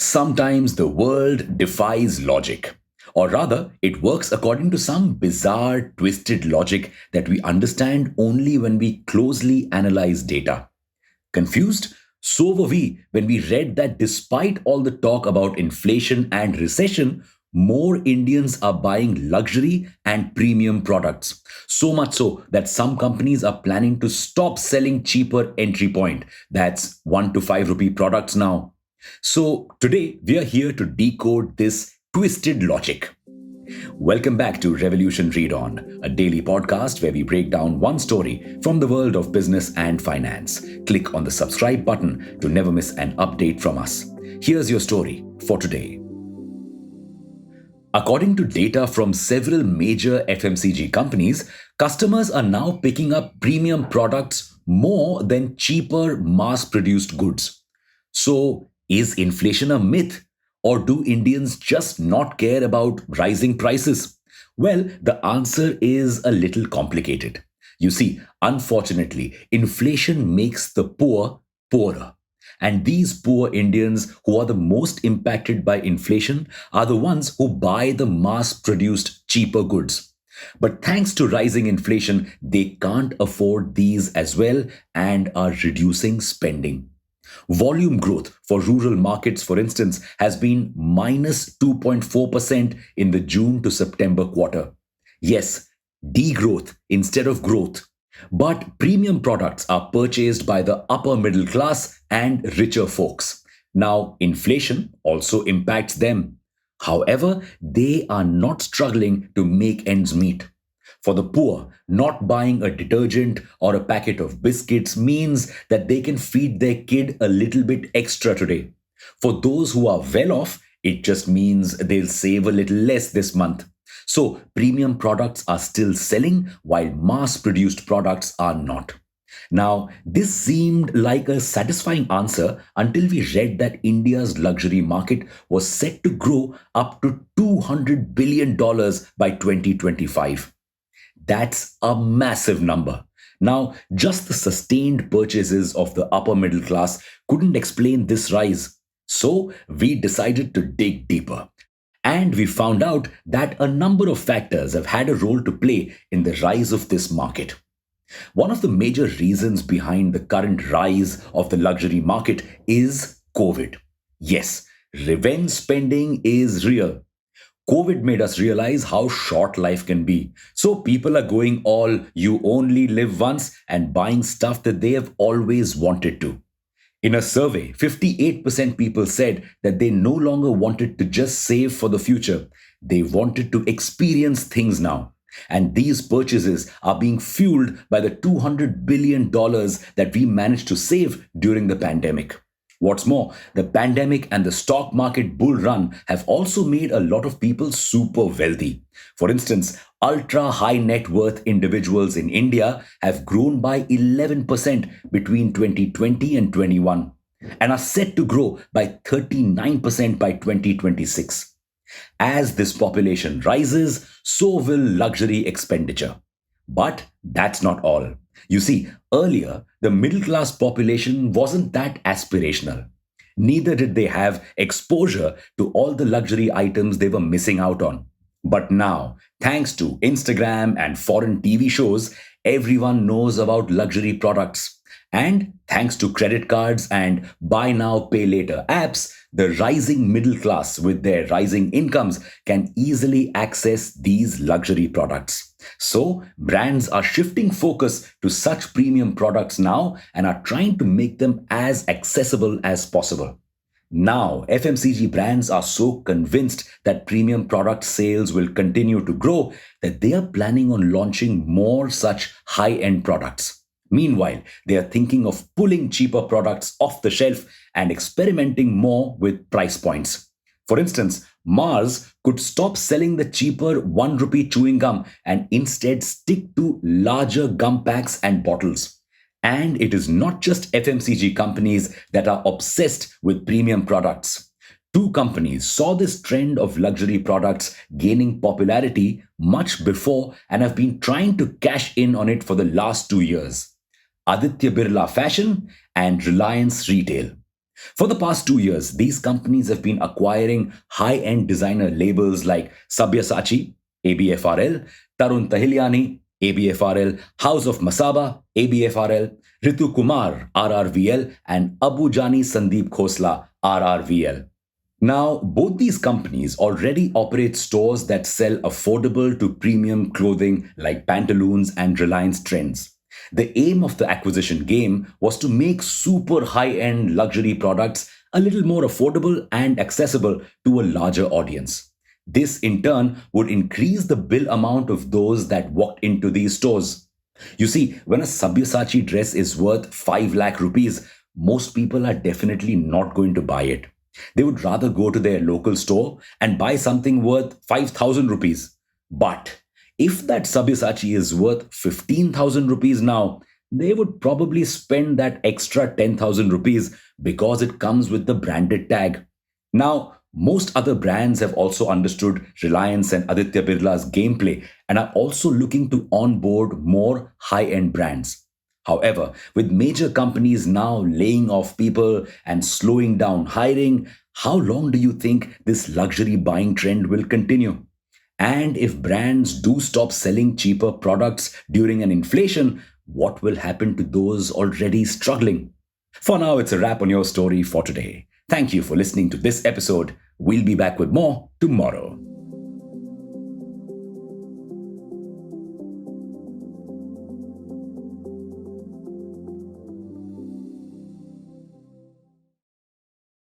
Sometimes the world defies logic. Or rather, it works according to some bizarre, twisted logic that we understand only when we closely analyze data. Confused? So were we when we read that despite all the talk about inflation and recession, more Indians are buying luxury and premium products. So much so that some companies are planning to stop selling cheaper entry point. That's 1 to 5 rupee products now. So today we are here to decode this twisted logic. Welcome back to Revolution Read On, a daily podcast where we break down one story from the world of business and finance. Click on the subscribe button to never miss an update from us. Here's your story for today. According to data from several major FMCG companies, customers are now picking up premium products more than cheaper mass produced goods. So, is inflation a myth? Or do Indians just not care about rising prices? Well, the answer is a little complicated. You see, unfortunately, inflation makes the poor poorer. And these poor Indians who are the most impacted by inflation are the ones who buy the mass produced cheaper goods. But thanks to rising inflation, they can't afford these as well and are reducing spending. Volume growth for rural markets, for instance, has been minus 2.4% in the June to September quarter. Yes, degrowth instead of growth. But premium products are purchased by the upper middle class and richer folks. Now, inflation also impacts them. However, they are not struggling to make ends meet. For the poor, not buying a detergent or a packet of biscuits means that they can feed their kid a little bit extra today. For those who are well off, it just means they'll save a little less this month. So, premium products are still selling while mass produced products are not. Now, this seemed like a satisfying answer until we read that India's luxury market was set to grow up to $200 billion by 2025. That's a massive number. Now, just the sustained purchases of the upper middle class couldn't explain this rise. So, we decided to dig deeper. And we found out that a number of factors have had a role to play in the rise of this market. One of the major reasons behind the current rise of the luxury market is COVID. Yes, revenge spending is real. COVID made us realize how short life can be. So people are going all you only live once and buying stuff that they have always wanted to. In a survey, 58% people said that they no longer wanted to just save for the future. They wanted to experience things now. And these purchases are being fueled by the $200 billion that we managed to save during the pandemic. What's more, the pandemic and the stock market bull run have also made a lot of people super wealthy. For instance, ultra high net worth individuals in India have grown by 11% between 2020 and 21 and are set to grow by 39% by 2026. As this population rises, so will luxury expenditure. But that's not all. You see, earlier, the middle class population wasn't that aspirational. Neither did they have exposure to all the luxury items they were missing out on. But now, thanks to Instagram and foreign TV shows, everyone knows about luxury products. And thanks to credit cards and buy now, pay later apps, the rising middle class with their rising incomes can easily access these luxury products. So, brands are shifting focus to such premium products now and are trying to make them as accessible as possible. Now, FMCG brands are so convinced that premium product sales will continue to grow that they are planning on launching more such high-end products. Meanwhile, they are thinking of pulling cheaper products off the shelf and experimenting more with price points. For instance, Mars could stop selling the cheaper 1 rupee chewing gum and instead stick to larger gum packs and bottles. And it is not just FMCG companies that are obsessed with premium products. Two companies saw this trend of luxury products gaining popularity much before and have been trying to cash in on it for the last 2 years. Aditya Birla Fashion and Reliance Retail. For the past 2 years, these companies have been acquiring high end designer labels like Sabyasachi, ABFRL, Tarun Tahiliani, ABFRL, House of Masaba, ABFRL, Ritu Kumar, RRVL, and Abu Jani Sandeep Khosla, RRVL. Now, both these companies already operate stores that sell affordable to premium clothing like Pantaloons and Reliance Trends. The aim of the acquisition game was to make super high end luxury products a little more affordable and accessible to a larger audience. This, in turn, would increase the bill amount of those that walked into these stores. You see, when a Sabyasachi dress is worth 5 lakh rupees, most people are definitely not going to buy it. They would rather go to their local store and buy something worth 5,000 rupees. But if that Sabyasachi is worth 15,000 rupees now, they would probably spend that extra 10,000 rupees because it comes with the branded tag. Now, most other brands have also understood Reliance and Aditya Birla's gameplay and are also looking to onboard more high end brands. However, with major companies now laying off people and slowing down hiring, how long do you think this luxury buying trend will continue? And if brands do stop selling cheaper products during an inflation, what will happen to those already struggling? For now, it's a wrap on your story for today. Thank you for listening to this episode. We'll be back with more tomorrow.